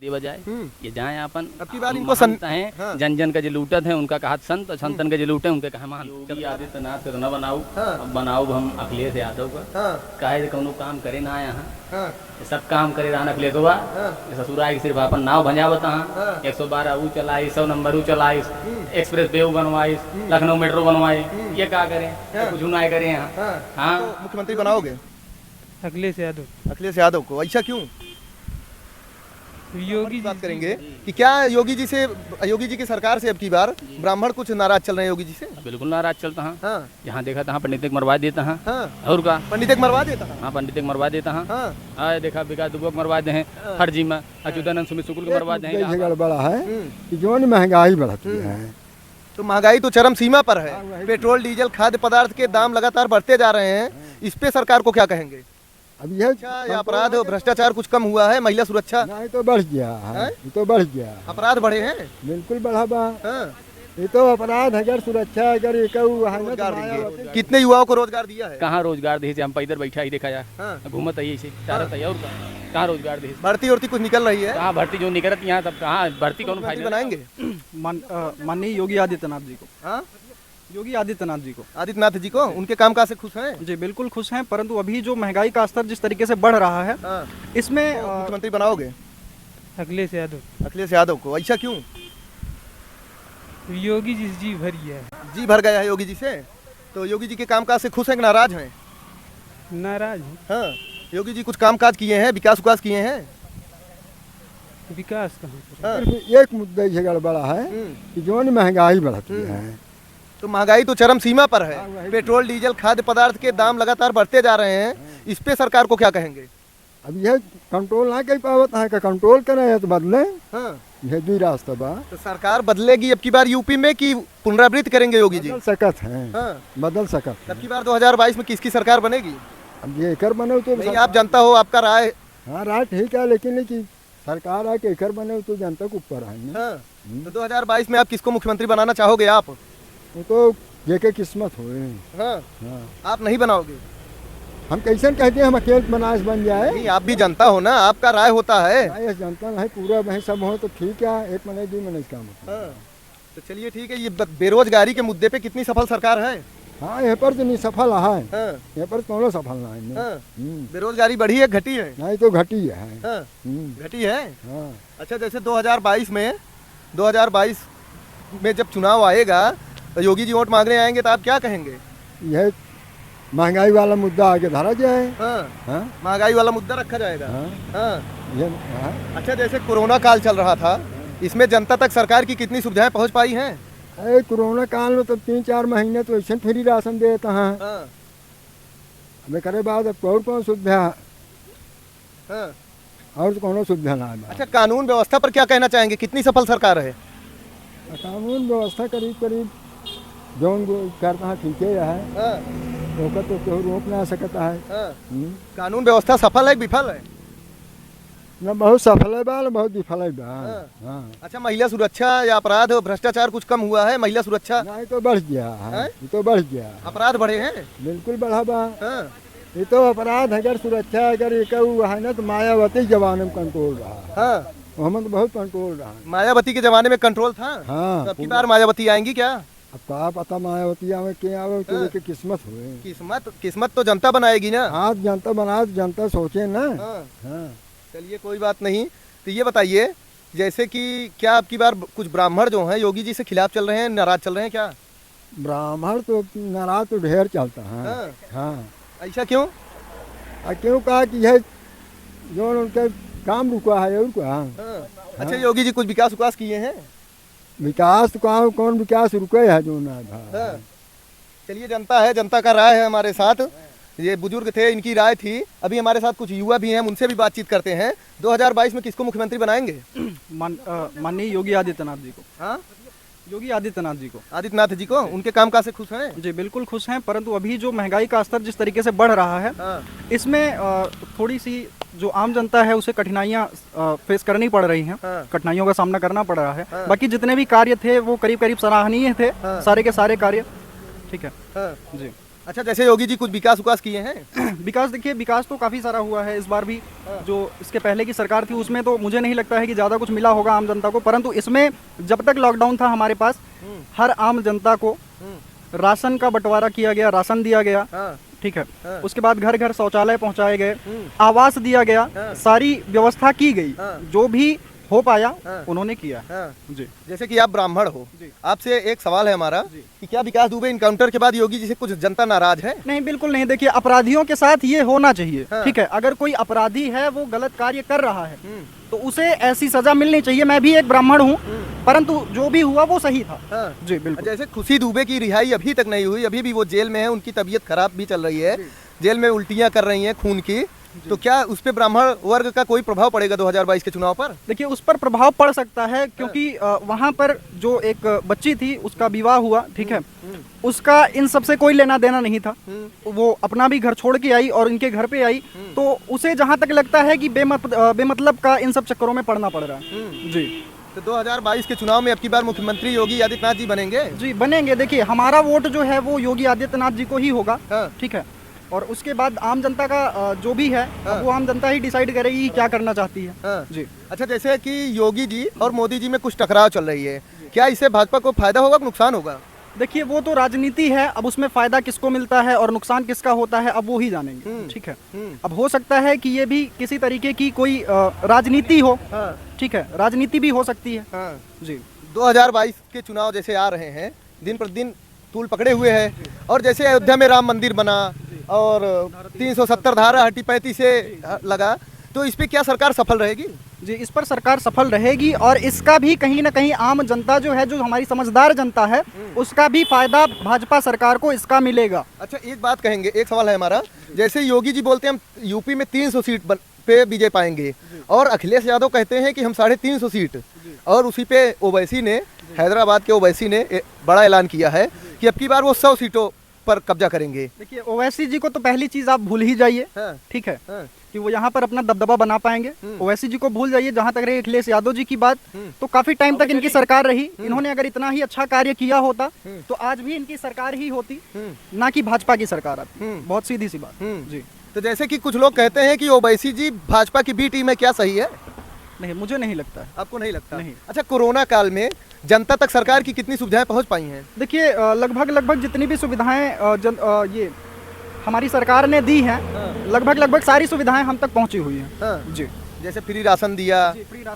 दे बजाय ये जाए अपन अब की बार इनको महंत हैं। हाँ। जन जन का जो लूटत है उनका कहा संत और संतन का जो लूटे उनके कहा महान। योगी आदित्यनाथ का न बनाऊ, हाँ। अब बनाऊ हम अखिलेश यादव का। हाँ काहे कोनो काम करे ना यहाँ, हाँ ये सब काम करे रहन अखिलेश हुआ। हाँ। ससुराल के सिर्फ अपन नाव भंजावत हाँ। हाँ। 112 ऊ चलाइस, 100 नंबर ऊ चलाइस, एक्सप्रेस वे बनवाइस, लखनऊ मेट्रो बनवाई। ये क्या करें, कुछ ना करें यहाँ। हाँ हाँ तो मुख्यमंत्री बनाओगे अखिलेश यादव। अखिलेश यादव को? ऐसा क्यों? योगी बात करेंगे कि क्या योगी जी की सरकार से अब की बार ब्राह्मण कुछ नाराज चल रहे हैं योगी जी से? बिल्कुल नाराज चलता हाँ। हाँ यहाँ देखा था पंडित को मरवा देता हाँ। हाँ और का पंडित को मरवा देता है। हाँ पंडित को मरवा देता हाँ। हाँ हाँ देखा विकास दुबे को मरवा दे हैं फर्जी में, अच्युतानंद सुमित शुक्ल को मरवा दे ये हैं। गड़बड़ा है कि जो न महंगाई बढ़ती है। तो महंगाई तो चरम सीमा पर है। पेट्रोल डीजल खाद्य पदार्थ के दाम लगातार बढ़ते जा रहे हैं, इस पे सरकार को क्या कहेंगे? अब यह अच्छा, ये अपराध और भ्रष्टाचार कुछ कम हुआ है? महिला सुरक्षा, नहीं तो बढ़ गया है, ये तो बढ़ गया है। अपराध बढ़े हैं। बिल्कुल बढ़ा बा। हाँ। ये तो अपराध अगर सुरक्षा अगर ये कहूँ है ना तो रोजगार मायावती- देंगे। कितने युवाओं को रोजगार दिया है? कहाँ रोजगार दे हम इधर बैठा ही देखा जा हाँ। घूमत है ऐसे चारत है और कहाँ रोजगार दे भर्ती उर्ती कुछ निकल रही है? कहाँ भर्ती जो निकलत यहाँ तब कहाँ भर्ती कौन मुख्यमंत्री फायदा बनाएंगे? माननीय योगी आदित्यनाथ जी को। हाँ योगी आदित्यनाथ जी को आदित्यनाथ जी को, उनके कामकाज से खुश हैं? जी बिल्कुल खुश हैं, परंतु अभी जो महंगाई का स्तर जिस तरीके से बढ़ रहा है हाँ इसमें मुख्यमंत्री बनाओगे अखिलेश यादव। अखिलेश यादव को? ऐसा क्यों? योगी जी भरी है। जी भर गया है योगी जी से। तो योगी जी के कामकाज से खुश हैं कि नाराज हैं? नाराज है। हाँ योगी जी कुछ कामकाज किए हैं, विकास किए हैं? विकास कहाँ पर? हाँ। सिर्फ एक मुद्दा ये गड़बड़ा है कि जो न महंगाई बढ़ती है। तो महंगाई तो चरम सीमा पर है। पेट्रोल डीजल खाद्य पदार्थ के दाम लगातार बढ़ते जा रहे हैं, इस पे सरकार को क्या कहेंगे? अब यह कंट्रोल ना कर पावत है, का कंट्रोल करे है तो बदले। हाँ यह दो रास्ता बा। तो सरकार बदलेगी अब की बार यूपी में कि पुनरावृत्ति करेंगे योगी जी? बदल सकत है, हाँ बदल सकत है। अब की बार 2022 में किसकी सरकार बनेगी? अब ये एकर बने तो नहीं, आप जनता हो, आपका राय। हाँ राय ठीक है, लेकिन कि सरकार आके एकर बने तो जनता के ऊपर है। हाँ तो 2022 में आप किसको मुख्यमंत्री बनाना चाहोगे? आप? वो तो जेके किस्मत हुए। हाँ हाँ आप नहीं बनाओगे? हम कैसे कहते हैं हम अकेले बनास बन जाए? नहीं, आप भी जनता हो ना, आपका राय होता है। नहीं, जनता नहीं पूरा वही सब हो तो ठीक है, एक महीने 2 महीने काम होता है। हाँ तो चलिए ठीक है। ये बेरोजगारी के मुद्दे पे कितनी सफल सरकार है? हाँ यहाँ पर तो नहीं सफल है, हाँ यहाँ पर कौन सफल ना है। हाँ हम्म, बेरोजगारी बढ़ी है घटी है? नहीं तो घटी है। हाँ घटी है। हाँ अच्छा जैसे 2022 में जब चुनाव आएगा तो योगी जी वोट मांगने आएंगे तो आप क्या कहेंगे? यह महंगाई वाला मुद्दा आगे धरा जाए। हाँ हाँ महंगाई वाला मुद्दा रखा जाएगा। हाँ हाँ ये हाँ। अच्छा जैसे कोरोना काल चल रहा था, इसमें जनता तक सरकार की कितनी सुविधाएं पहुंच पाई हैं? अरे कोरोना काल में तो 3-4 महीने तो ऐसे फ्री राशन देता है। हाँ हमें करे बाद अब कौन सुविधा हाँ और तो कौन सुविधा ना है। अच्छा कानून व्यवस्था पर क्या कहना चाहेंगे, कितनी सफल सरकार है? कानून व्यवस्था करीब जो करता है ठीक है। हाँ रोका तो केहू रोक ना सकता है। हाँ कानून व्यवस्था सफल है कि विफल है? न बहुत सफल है बा, न बहुत विफल है बा। हाँ। हाँ अच्छा महिला सुरक्षा या अपराध और भ्रष्टाचार कुछ कम हुआ है? महिला सुरक्षा, नहीं तो बढ़ गया है, हैं? ये तो बढ़ गया है। अपराध बढ़े हैं? बिल्कुल बढ़ा बा। हाँ ये तो अपराध अगर सुरक्षा अगर ये कहूँ है ना तो मायावती जमाने में कंट्रोल रहा। हाँ हम तो बहुत कंट्रोल रहा। मायावती के जमाने में कंट्रोल था। हाँ तो अब की बार मायावती आएंगी क्या? अब का पता मायावती आवे के आवे तो हाँ। लेके किस्मत हुए। किस्मत तो जनता बनाएगी ना। हाँ जनता बना जनता सोचे ना। हाँ हाँ चलिए कोई बात नहीं। तो ये बताइए जैसे कि क्या अब की बार कुछ ब्राह्मण जो हैं योगी जी से खिलाफ चल रहे हैं, नाराज चल रहे हैं क्या? ब्राह्मण तो नाराज तो ढेर चलता है। हाँ हाँ ऐसा क्यों? क्यों कहा कि यह जो उनका काम रुका है और क्या। हाँ अच्छा योगी जी कुछ विकास किए हैं? विकास तो कौन विकास रुके है जो ना था। हाँ चलिए जनता है, जनता का राय है हमारे साथ। ये बुजुर्ग थे, इनकी राय थी। अभी हमारे साथ कुछ युवा भी हैं, उनसे भी बातचीत करते हैं। 2022 में किसको मुख्यमंत्री बनाएंगे? माननीय योगी आदित्यनाथ जी को। हाँ योगी आदित्यनाथ जी को। आदित्यनाथ जी को, उनके कामकाज से खुश हैं? जी बिल्कुल खुश हैं, परंतु अभी जो महंगाई का स्तर जिस तरीके से बढ़ रहा है हाँ इसमें थोड़ी सी जो आम जनता है उसे कठिनाइयाँ फेस करनी पड़ रही हैं। हाँ। कठिनाइयों का सामना करना पड़ रहा है। हाँ। बाकी जितने भी कार्य थे वो करीब सराहनीय थे। हाँ। सारे के सारे कार्य ठीक है। हाँ जी अच्छा, जैसे योगी जी कुछ विकास उकास किए हैं? विकास देखिए, विकास तो काफ़ी सारा हुआ है इस बार भी। जो इसके पहले की सरकार थी उसमें तो मुझे नहीं लगता है कि ज़्यादा कुछ मिला होगा आम जनता को, परंतु इसमें जब तक लॉकडाउन था हमारे पास, हर आम जनता को राशन का बंटवारा किया गया, राशन दिया गया। हाँ। ठीक है, उसके बाद घर घर शौचालय पहुंचाए गए, आवास दिया गया, सारी व्यवस्था की गई, जो भी हो पाया उन्होंने किया। हाँ। जी। जैसे कि आप ब्राह्मण हो, आपसे एक सवाल है हमारा कि क्या विकास दुबे इनकाउंटर के बाद योगी जी से कुछ जनता नाराज है? नहीं, बिल्कुल नहीं। देखिए, अपराधियों के साथ ये होना चाहिए। हाँ। ठीक है, अगर कोई अपराधी है, वो गलत कार्य कर रहा है, तो उसे ऐसी सजा मिलनी चाहिए। मैं भी एक ब्राह्मण हूँ, परंतु जो भी हुआ वो सही था। हाँ। जी बिल्कुल। जैसे खुशी दुबे की रिहाई अभी तक नहीं हुई, अभी भी वो जेल में है, उनकी तबीयत खराब भी चल रही है, जेल में उल्टियां कर रही हैं खून की, तो क्या उस पे ब्राह्मण वर्ग का कोई प्रभाव पड़ेगा 2022 के चुनाव पर? देखिए, उस पर प्रभाव पड़ सकता है, क्योंकि वहाँ पर जो एक बच्ची थी उसका विवाह हुआ। ठीक है, उसका इन सब से कोई लेना देना नहीं था। वो अपना भी घर छोड़ के आई और इनके घर पे आई, तो उसे जहाँ तक लगता है कि बेमतलब का इन सब चक्करों में पड़ना पड़ रहा है। जी। तो 2022 के चुनाव में अब की बार मुख्यमंत्री योगी आदित्यनाथ जी बनेंगे? जी बनेंगे। देखिए, हमारा वोट जो है वो योगी आदित्यनाथ जी को ही होगा। हाँ। ठीक है, और उसके बाद आम जनता का जो भी है, वो आम जनता ही डिसाइड करेगी क्या करना चाहती है। हाँ। जी। अच्छा, जैसे कि योगी जी और मोदी जी में कुछ टकराव चल रही है, क्या इससे भाजपा को फायदा होगा कि नुकसान होगा? देखिए, वो तो राजनीति है, अब उसमें फायदा किसको मिलता है और नुकसान किसका होता है, अब वो ही जानेंगे। ठीक है, अब हो सकता है कि ये भी किसी तरीके की कोई राजनीति हो। हाँ। ठीक है, राजनीति भी हो सकती है। हाँ। जी। 2022 के चुनाव जैसे आ रहे हैं, दिन प्रतिदिन तूल पकड़े हुए हैं, और जैसे अयोध्या में राम मंदिर बना और 370 धारा हटी 35 से लगा, तो इस पे क्या सरकार सफल रहेगी? जी, इस पर सरकार सफल रहेगी, और इसका भी कहीं ना कहीं आम जनता जो है, जो हमारी समझदार जनता है, उसका भी फायदा भाजपा सरकार को इसका मिलेगा। अच्छा, एक बात कहेंगे, एक सवाल है हमारा, जैसे योगी जी बोलते हैं हम यूपी में 300 सीट पे विजय पाएंगे, और अखिलेश यादव कहते हैं कि हम 350 सीट, और उसी पे ओवैसी ने, हैदराबाद के ओवैसी ने बड़ा ऐलान किया है कि अब की बार वो 100 सीटों पर कब्जा करेंगे। देखिए, ओवैसी जी को तो पहली चीज आप भूल ही जाइए। हाँ। ठीक है, हाँ। कि वो यहाँ पर अपना दबदबा बना पाएंगे। ओवैसी जी को भूल जाइए। जहाँ तक रही अखिलेश यादव जी की बात, तो काफी टाइम तक इनकी सरकार रही। इन्होंने अगर इतना ही अच्छा कार्य किया होता तो आज भी इनकी सरकार ही होती, ना कि भाजपा की सरकार आती। बहुत सीधी सी बात। जी। तो जैसे कि कुछ लोग कहते हैं कि ओवैसी जी भाजपा की बी टीम है, क्या सही है? नहीं, मुझे नहीं लगता है। आपको नहीं लगता? नहीं। अच्छा, कोरोना काल में जनता तक सरकार की कितनी सुविधाएं पहुंच पाई हैं? देखिए, लगभग जितनी भी सुविधाएं ये हमारी सरकार ने दी हैं, लगभग सारी सुविधाएं हम तक पहुंची हुई हैं। हाँ। जी। जैसे फ्री राशन दिया,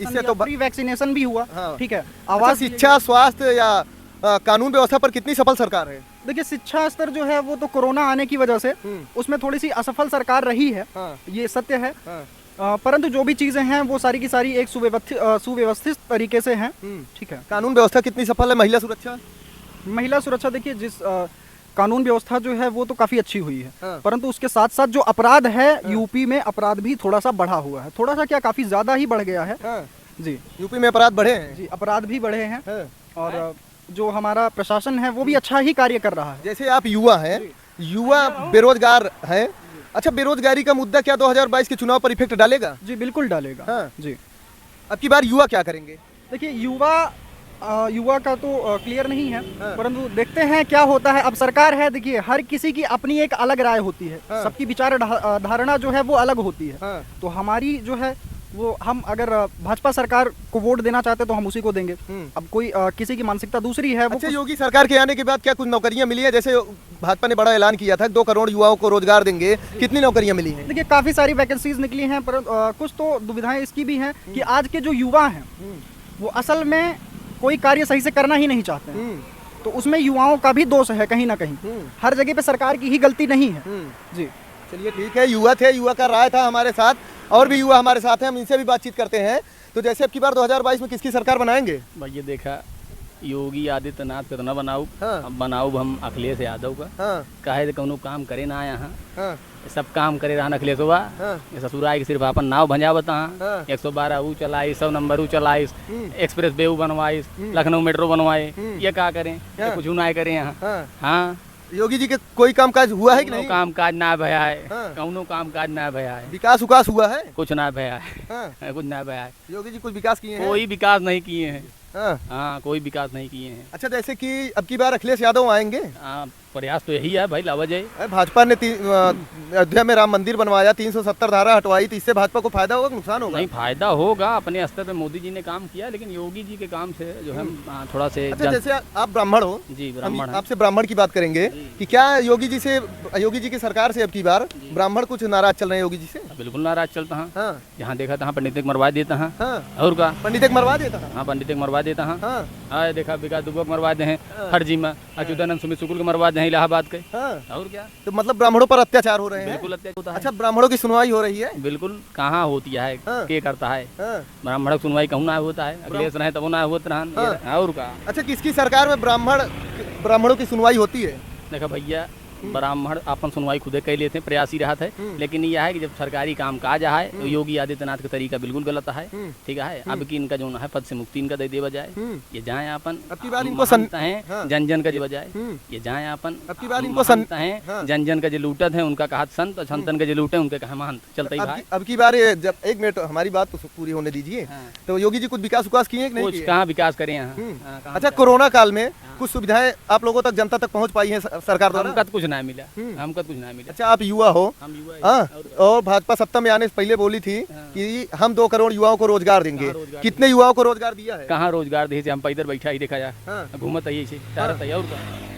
इससे तो फ्री वैक्सीनेशन भी हुआ। हाँ। ठीक है, आवास, आवास, शिक्षा, स्वास्थ्य या कानून व्यवस्था पर कितनी सफल सरकार है? देखिए, शिक्षा स्तर जो है वो तो कोरोना आने की वजह से उसमें थोड़ी सी असफल सरकार रही है। हाँ। ये सत्य है। हाँ। परंतु जो भी चीजें हैं वो सारी की सारी एक सुव्यवस्थित तरीके से हैं। ठीक है। कानून व्यवस्था कितनी सफल है? महिला सुरक्षा? महिला सुरक्षा, देखिए, जिस कानून व्यवस्था जो है वो तो काफी अच्छी हुई है। हाँ। परंतु उसके साथ साथ जो अपराध है, यूपी में अपराध भी थोड़ा सा बढ़ा हुआ है। थोड़ा सा क्या, काफी ज्यादा ही बढ़ गया है। हाँ। जी। यूपी में अपराध बढ़े हैं? जी, अपराध भी बढ़े हैं। हाँ। और जो हमारा प्रशासन है वो भी अच्छा ही कार्य कर रहा है। जैसे आप युवा हैं, युवा बेरोजगार हैं, अच्छा, बेरोजगारी का मुद्दा क्या 2022 के चुनाव पर इफेक्ट डालेगा? जी, बिल्कुल डालेगा। हाँ। जी। अब की बार युवा क्या करेंगे? देखिए, युवा का तो क्लियर नहीं है। हाँ। परंतु देखते हैं क्या होता है। अब सरकार है, देखिए, हर किसी की अपनी एक अलग राय होती है। हाँ। सबकी विचार धारणा जो है वो अलग होती है। हाँ। तो हमारी जो है वो, हम अगर भाजपा सरकार को वोट देना चाहते तो हम उसी को देंगे। अब कोई किसी की मानसिकता दूसरी है। वो अच्छा, योगी सरकार के आने के बाद क्या कुछ नौकरियां मिली है? जैसे भाजपा ने बड़ा ऐलान किया था 2 करोड़ युवाओं को रोजगार देंगे, कितनी नौकरियां मिली हैं? देखिए, काफी सारी वैकेंसीज निकली हैं, पर कुछ तो दुविधाएं इसकी भी हैं कि आज के जो युवा हैं वो असल में कोई कार्य सही से करना ही नहीं चाहते हैं। तो उसमें युवाओं का भी दोष है कहीं ना कहीं। हर जगह पे सरकार की ही गलती नहीं है। जी। चलिए, ठीक है, युवा थे, युवा का राय था हमारे साथ, और भी युवा हमारे साथ हैं, हम इनसे भी बातचीत करते हैं। तो जैसे अब की बार 2022 में किसकी सरकार बनाएंगे? भाई ये देखा, योगी आदित्यनाथ पे तो न बनाऊ। हाँ। अब बनाऊ हम अखिलेश यादव का। हाँ। काहे कौनो काम करे ना यहाँ, हाँ। सब काम करे रहन अखिलेशवा। हाँ। ये ससुराल के सिर्फ अपन नाव भंजावत। हाँ। 112 ऊ चलाइस, 100 नंबर ऊ चलाइस, एक्सप्रेस वे ऊ बनवाइस, लखनऊ मेट्रो बनवाए, ये क्या करें? ये कुछ ना करें यहाँ। हाँ। हाँ, योगी जी के कोई कामकाज हुआ है कि नहीं? काम काज ना भया है। हाँ। कौनो काम काज ना भया है, विकास उकास हुआ है? कुछ ना भया है। हाँ। कुछ ना भया है, योगी जी कुछ विकास किए हैं? कोई विकास नहीं किए हैं। हाँ। हाँ, कोई विकास नहीं किए हैं। अच्छा, जैसे कि अब की बार अखिलेश यादव आएंगे। प्रयास तो यही है भाई, लावजय। भाजपा ने अयोध्या में राम मंदिर बनवाया, 370 धारा हटवाई, तो इससे भाजपा को फायदा होगा कि नुकसान होगा? नहीं, फायदा होगा। अपने स्तर पे मोदी जी ने काम किया, लेकिन योगी जी के काम से जो है थोड़ा से अच्छा, जैसे आप ब्राह्मण हो, जी, हम ब्राह्मण है। आपसे ब्राह्मण की बात करेंगे कि क्या योगी जी की सरकार से अब की बार ब्राह्मण कुछ नाराज चल रहे हैं योगी जी से? बिल्कुल नाराज चलता है। हाँ। जहाँ देखा तहाँ पंडित को मरवा देता है। हाँ। और का पंडित मरवा देता है। हाँ, पंडित को मरवा देता है। हाँ। हाँ, देखा विकास दुबे को मरवा दे हैं फर्जी में, अच्युतानंद सुमित शुक्ल को मरवा दे हैं इलाहाबाद के। हाँ। और क्या, तो मतलब ब्राह्मणों पर अत्याचार हो रहे हैं? बिल्कुल अत्याचार होता है। अच्छा, ब्राह्मणों की सुनवाई हो रही है? बिल्कुल, कहाँ होती है, हाँ। के करता है? हाँ। ब्राह्मण की सुनवाई कहूँ ना होता है, अखिलेश रहे तब ना होता है। और का, अच्छा, किसकी सरकार में ब्राह्मणों की सुनवाई होती है? देखा भैया, ब्राह्मण अपन सुनवाई खुदे कर लेते हैं, प्रयासी रहा है। लेकिन यह है कि जब सरकारी काम काज है तो योगी आदित्यनाथ का तरीका बिल्कुल गलत है। ठीक है, अब की इनका जो है पद से मुक्ति इनका दे बजाय ये जाए अपन अब की बार इनको हैं जन जन का जो बजाय ये जाए अपन अब की बार इनको हैं जन जन का जो लूटत है उनका कहा संत, और संतन का जो लूटे उनके कहा महंत। चलता ही भाई। अब की बार जब एक मिनट हमारी बात तो पूरी होने दीजिए। तो योगी जी कुछ विकास किए कि नहीं कुछ किए? कहाँ विकास करें यहाँ। अच्छा, कोरोना काल में कुछ सुविधाएं आप लोगों तक, जनता तक पहुंच पाई हैं सरकार द्वारा? हमका तो कुछ ना मिला, हमका कुछ ना मिला। अच्छा, आप युवा हो। हम युवा हैं। हाँ, और भाजपा सत्ता में आने से पहले बोली थी कि हम 2 करोड़ युवाओं को रोजगार देंगे। कितने युवाओं को रोजगार दिया है? कहाँ रोजगार दे, हम इधर बैठा ही देखा जाए, हाँ। घूमत है से टहरत है। और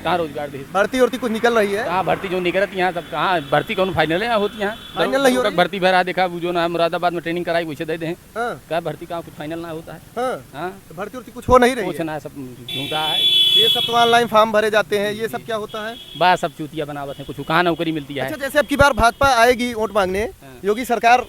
कहाँ रोजगार दे, भर्ती उर्ती कुछ निकल रही है? कहाँ भर्ती जो निकलत यहाँ सब, कहाँ भर्ती कौन फाइनल है होती यहाँ? फाइनल नहीं हो रही? भर्ती भरा देखा, वो जो ना मुरादाबाद में ट्रेनिंग कराई वैसे दे दे। हाँ। क्या भर्ती कहाँ कुछ फाइनल ना होता है? हाँ। हाँ, तो भर्ती उर्ती कुछ हो नहीं रही कुछ है? ना, सब झूठा है। ये सब तो ऑनलाइन फॉर्म भरे जाते हैं, ये सब क्या होता है? बस सब चूतिया बनावत है, कुछ कहाँ नौकरी मिलती है। अच्छा, जैसे अब की बार भाजपा आएगी वोट मांगने, योगी सरकार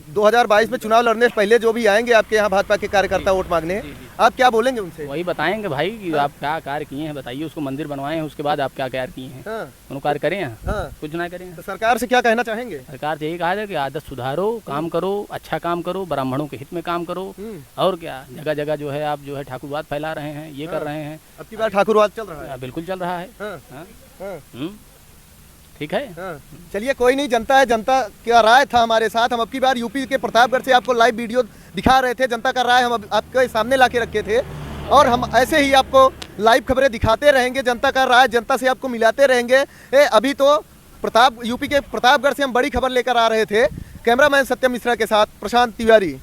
2022 में चुनाव लड़ने से पहले जो भी आएंगे आपके यहाँ भाजपा के कार्यकर्ता वोट मांगने, आप क्या बोलेंगे उनसे? वही बताएंगे भाई कि आप क्या कार्य किए हैं, बताइए। उसको मंदिर बनवाए हैं, उसके बाद आप क्या कार्य किए हैं? हाँ। उन कार्य करें हैं? हाँ। कुछ ना करें। तो सरकार से क्या कहना चाहेंगे? सरकार से यही कहा जाए कि आदत सुधारो, काम करो, अच्छा काम करो, ब्राह्मणों के हित में काम करो। और क्या, जगह जगह जो है आप जो है ठाकुरवाद फैला रहे हैं, ये कर रहे हैं। अब की बार ठाकुरवाद चल रहा है? बिल्कुल चल रहा है। हाँ। हाँ? हाँ। ठीक है। हाँ। चलिए, कोई नहीं, जनता है, जनता का राय था हमारे साथ। हम अब की बार यूपी के प्रतापगढ़ से आपको लाइव वीडियो दिखा रहे थे, जनता का राय हम आपके सामने ला के रखे थे, और हम ऐसे ही आपको लाइव खबरें दिखाते रहेंगे, जनता का राय जनता से आपको मिलाते रहेंगे। अभी तो यूपी के प्रतापगढ़ से हम बड़ी खबर लेकर आ रहे थे। कैमरामैन सत्यम मिश्रा के साथ प्रशांत तिवारी।